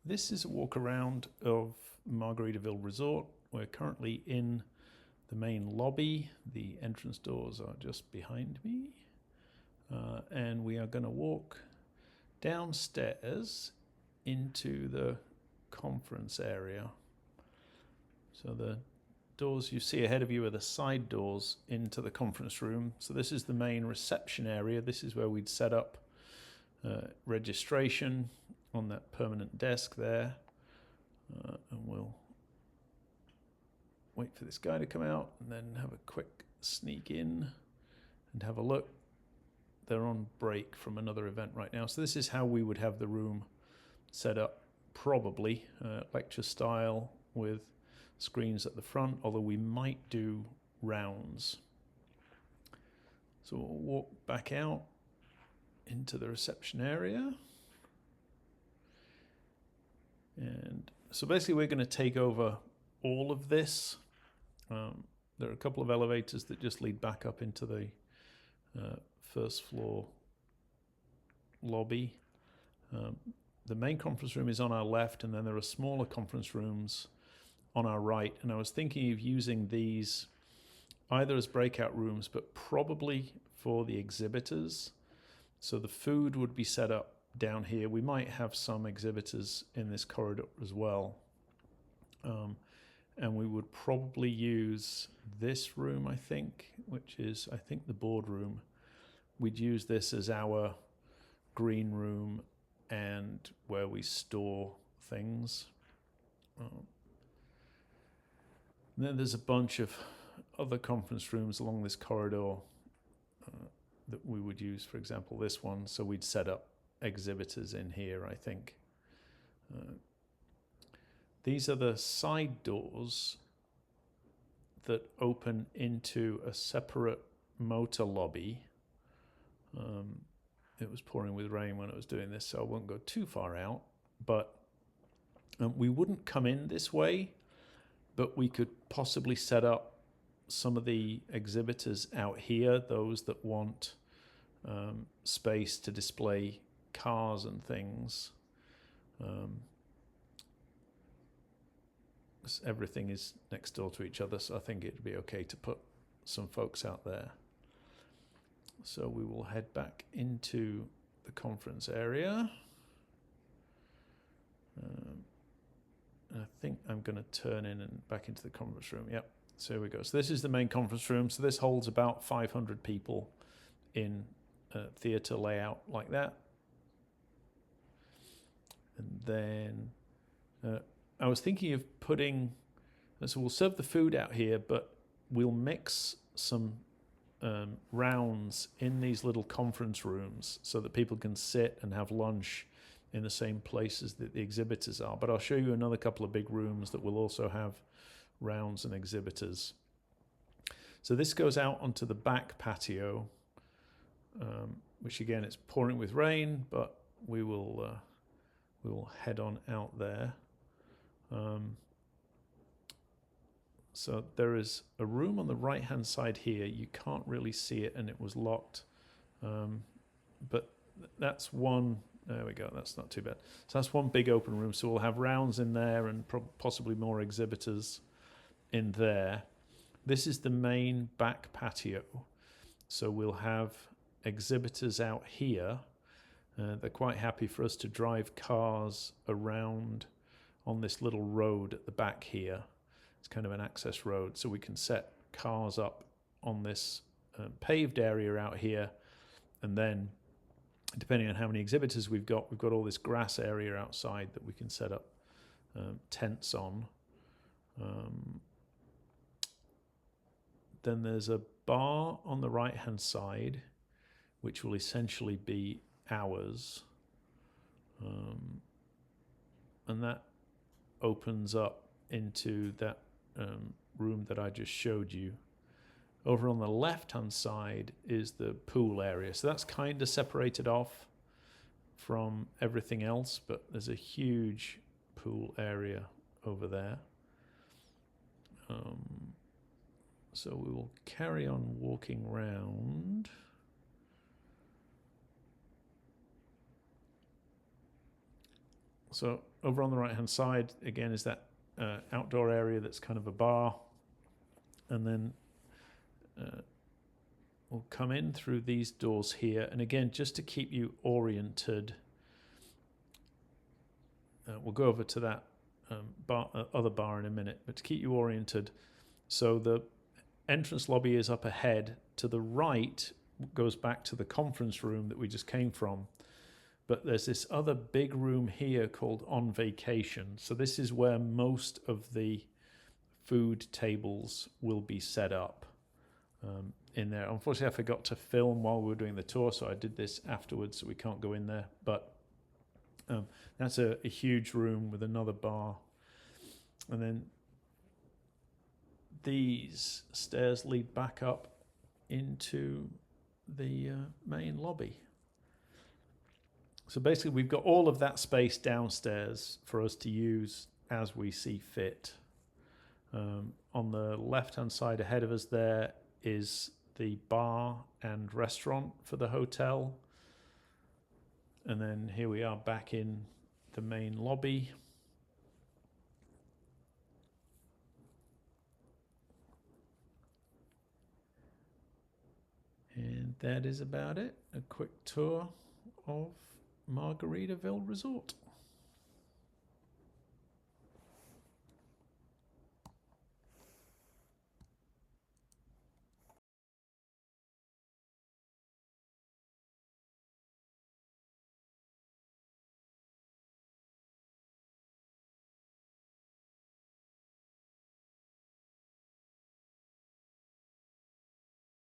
This is a walk around of Margaritaville Resort. We're currently in the main lobby. The entrance doors are just behind me. And we are going to walk downstairs into the conference area. So the doors you see ahead of you are the side doors into the conference room. So this is the main reception area. This is where we'd set up registration on that permanent desk there. And we'll wait for this guy to come out and then have a quick sneak in and have a look. They're on break from another event right now. So this is how we would have the room set up, probably lecture style with screens at the front, although we might do rounds. So we'll walk back out into the reception area. And so basically we're going to take over all of this. There are a couple of elevators that just lead back up into the first floor lobby. The main conference room is on our left, and then there are smaller conference rooms on our right. And I was thinking of using these either as breakout rooms, but probably for the exhibitors. So the food would be set up down here. We might have some exhibitors in this corridor as well. And we would probably use this room, I think, which is, I think, the boardroom. We'd use this as our green room and where we store things. And then there's a bunch of other conference rooms along this corridor that we would use, for example, this one. So we'd set up exhibitors in here, I think. These are the side doors that open into a separate motor lobby. It was pouring with rain when I was doing this, so I won't go too far out. But we wouldn't come in this way, but we could possibly set up some of the exhibitors out here, those that want space to display cars and things. Everything is next door to each other, so I think it'd be okay to put some folks out there. So we will head back into the conference area. I think I'm going to turn in and back into the conference room. Yep, so here we go. So this is the main conference room. So this holds about 500 people in a theatre layout like that. And then I was thinking of putting, so we'll serve the food out here, but we'll mix some rounds in these little conference rooms so that people can sit and have lunch in the same places that the exhibitors are. But I'll show you another couple of big rooms that will also have rounds and exhibitors. So this goes out onto the back patio, which again, it's pouring with rain, but we will head on out there. So there is a room on the right hand side here. You can't really see it, and it was locked, but that's one. There we go, that's not too bad. So that's one big open room, so we'll have rounds in there and possibly more exhibitors in there. This is the main back patio, so we'll have exhibitors out here. They're quite happy for us to drive cars around on this little road at the back here. It's kind of an access road, so we can set cars up on this paved area out here, and then depending on how many exhibitors we've got all this grass area outside that we can set up tents on. Then there's a bar on the right hand side, which will essentially be ours, and that opens up into that room that I just showed you. Over on the left hand side is the pool area, so that's kind of separated off from everything else, but there's a huge pool area over there. So we will carry on walking round. So over on the right hand side again is that outdoor area that's kind of a bar, and then we'll come in through these doors here, and again just to keep you oriented, we'll go over to that other bar in a minute, but to keep you oriented, so the entrance lobby is up ahead. To the right goes back to the conference room that we just came from, but there's this other big room here called On Vacation. So this is where most of the food tables will be set up in there. Unfortunately, I forgot to film while we were doing the tour, so I did this afterwards, so we can't go in there. But that's a huge room with another bar. And then these stairs lead back up into the main lobby. So basically we've got all of that space downstairs for us to use as we see fit. On the left hand side ahead of us there is the bar and restaurant for the hotel. And then here we are back in the main lobby. And that is about it. A quick tour of Margaritaville Resort.